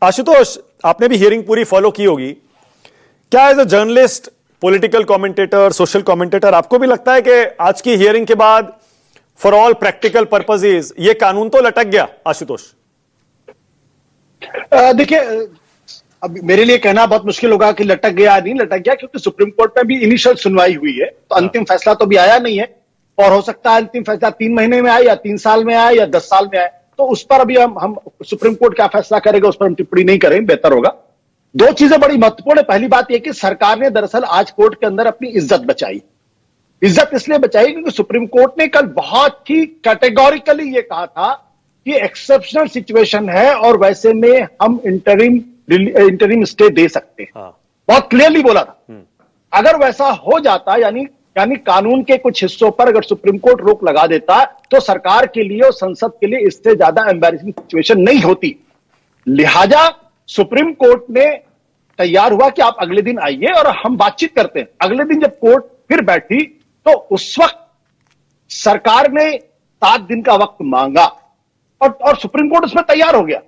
आशुतोष, आपने भी हियरिंग पूरी फॉलो की होगी। क्या as a journalist, political commentator, social commentator, आपको भी लगता है कि आज की हियरिंग के बाद फॉर ऑल प्रैक्टिकल पर्पसेस ये कानून तो लटक गया? आशुतोष देखिए, अब मेरे लिए कहना बहुत मुश्किल होगा कि लटक गया नहीं लटक गया, क्योंकि सुप्रीम कोर्ट में भी इनिशियल सुनवाई हुई है, तो अंतिम फैसला तो भी आया नहीं है। और हो सकता है अंतिम फैसला 3 महीने में आए या 3 साल में आए या 10 साल में आए, तो उस पर अभी हम सुप्रीम कोर्ट क्या फैसला करेगा उस पर हम टिप्पणी नहीं करें, बेहतर होगा। 2 चीजें बड़ी महत्वपूर्ण है। पहली बात यह कि सरकार ने दरअसल आज कोर्ट के अंदर अपनी इज्जत बचाई। इज्जत इसलिए बचाई क्योंकि सुप्रीम कोर्ट ने कल बहुत ही कैटेगोरिकली यह कहा था कि एक्सेप्शनल सिचुएशन है और वैसे में हम इंटरिम स्टे दे सकते हैं। बहुत क्लियरली बोला था। अगर वैसा हो जाता, यानी कानून के कुछ हिस्सों पर अगर सुप्रीम कोर्ट रोक लगा देता, तो सरकार के लिए और संसद के लिए इससे ज्यादा एम्बैरेसिंग सिचुएशन नहीं होती। लिहाजा सुप्रीम कोर्ट ने तैयार हुआ कि आप अगले दिन आइए और हम बातचीत करते हैं। अगले दिन जब कोर्ट फिर बैठी तो उस वक्त सरकार ने 7 दिन का वक्त मांगा और सुप्रीम कोर्ट उसमें तैयार हो गया।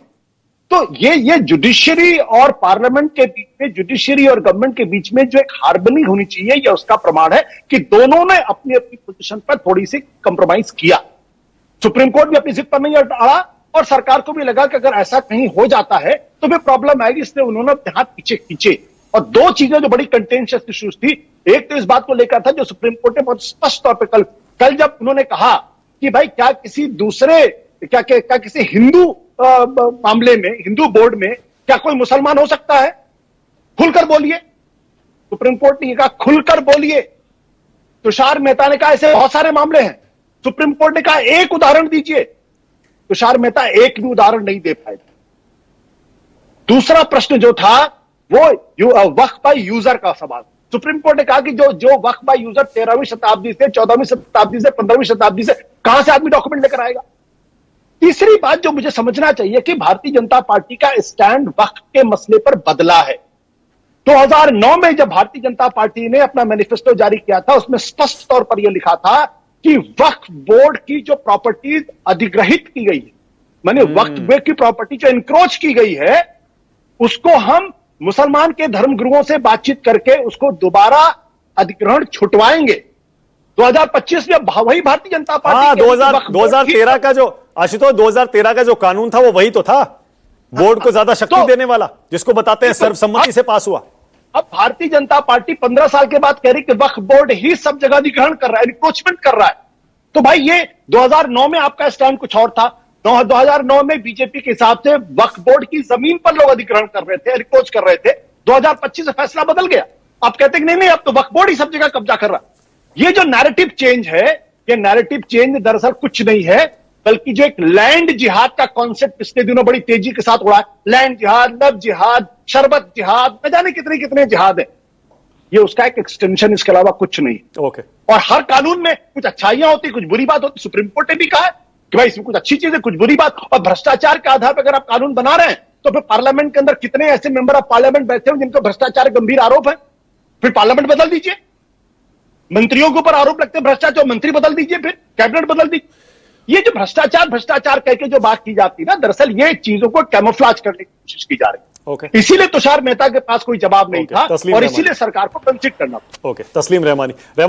तो ये जुडिशरी और पार्लियामेंट के बीच में, जुडिशरी और गवर्नमेंट के बीच में जो एक हार्मनी होनी चाहिए, यह उसका प्रमाण है कि दोनों ने अपनी अपनी पोजीशन पर थोड़ी सी कंप्रोमाइज किया। सुप्रीम कोर्ट भी अपनी जिद पर नहीं अड़ा और सरकार को भी लगा कि अगर ऐसा कहीं हो जाता है तो फिर प्रॉब्लम आएगी, इसलिए उन्होंने अपने हाथ पीछे खींचे। और 2 चीजें जो बड़ी कंटेंशियस इश्यूज थी, एक तो इस बात को लेकर था जो सुप्रीम कोर्ट ने बहुत स्पष्ट तौर पर कल जब उन्होंने कहा कि भाई क्या किसी हिंदू मामले में, हिंदू बोर्ड में क्या कोई मुसलमान हो सकता है? खुलकर बोलिए। सुप्रीम कोर्ट ने कहा खुलकर बोलिए। तुषार मेहता ने कहा ऐसे बहुत सारे मामले हैं। सुप्रीम कोर्ट ने कहा एक उदाहरण दीजिए। तुषार मेहता एक भी उदाहरण नहीं दे पाए। दूसरा प्रश्न जो था वो वक्फ बाय यूजर का सवाल। सुप्रीम कोर्ट ने कहा कि जो वक्फ बाय यूजर 13वीं शताब्दी से, 14वीं शताब्दी से, 15वीं शताब्दी से, कहां से आदमी डॉक्यूमेंट लेकर आएगा? तीसरी बात जो मुझे समझना चाहिए कि भारतीय जनता पार्टी का स्टैंड वक्फ के मसले पर बदला है। 2009 में जब भारतीय जनता पार्टी ने अपना मैनिफेस्टो जारी किया था, उसमें स्पष्ट तौर पर यह लिखा था कि वक्फ बोर्ड की जो प्रॉपर्टीज अधिग्रहित की गई है, माने वक्फ बोर्ड की प्रॉपर्टी जो इंक्रोच की गई है, उसको हम मुसलमान के धर्मगुरुओं से बातचीत करके उसको दोबारा अधिग्रहण छुटवाएंगे। 2025 में वही भारतीय जनता पार्टी 2013 का जो आशुतोष 2013 का जो कानून था वो वही तो था, बोर्ड को ज्यादा शक्ति देने वाला, जिसको बताते हैं सर्वसम्मति से पास हुआ। अब भारतीय जनता पार्टी 15 साल के बाद कह रही कि वक्फ बोर्ड ही सब जगह अधिग्रहण कर रहा है, एनक्रोचमेंट कर रहा है। तो भाई ये 2009 में आपका स्टैंड कुछ और था। 2009 में बीजेपी के हिसाब से वक्फ बोर्ड की जमीन पर लोग अधिग्रहण कर रहे थे, एनक्रोच कर रहे थे। 2025 से फैसला बदल गया। आप कहते हैं कि नहीं, अब तो वक्फ बोर्ड ही सब जगह कब्जा कर रहा है। ये जो नैरेटिव चेंज है, ये नैरेटिव चेंज दरअसल कुछ नहीं है, बल्कि जो एक लैंड जिहाद का कॉन्सेप्ट पिछले दिनों बड़ी तेजी के साथ उड़ा है, लैंड जिहाद, लव जिहाद, शरबत जिहाद, न जाने कितने कितने जिहाद है, ये उसका एक एक्सटेंशन, इसके अलावा कुछ नहीं। ओके। और हर कानून में कुछ अच्छाइयां होती, कुछ बुरी बात होती। सुप्रीम कोर्ट ने भी कहा है कि भाई इसमें कुछ अच्छी चीज है, कुछ बुरी बात। और भ्रष्टाचार के आधार पर अगर आप कानून बना रहे हैं तो फिर पार्लियामेंट के अंदर कितने ऐसे मेंबर ऑफ पार्लियामेंट बैठे हैं जिनको भ्रष्टाचार गंभीर आरोप है, फिर पार्लियामेंट बदल दीजिए। मंत्रियों के ऊपर आरोप लगते हैं भ्रष्टाचार, मंत्री बदल दीजिए, फिर कैबिनेट बदल दीजिए। ये जो भ्रष्टाचार कह के जो बात की जाती है ना, दरअसल ये चीजों को कैमोफ्लेज करने की कोशिश की जा रही है। ओके। इसीलिए तुषार मेहता के पास कोई जवाब नहीं था और इसीलिए सरकार को कंसिडर करना। ओके। तस्लीम रहमानी।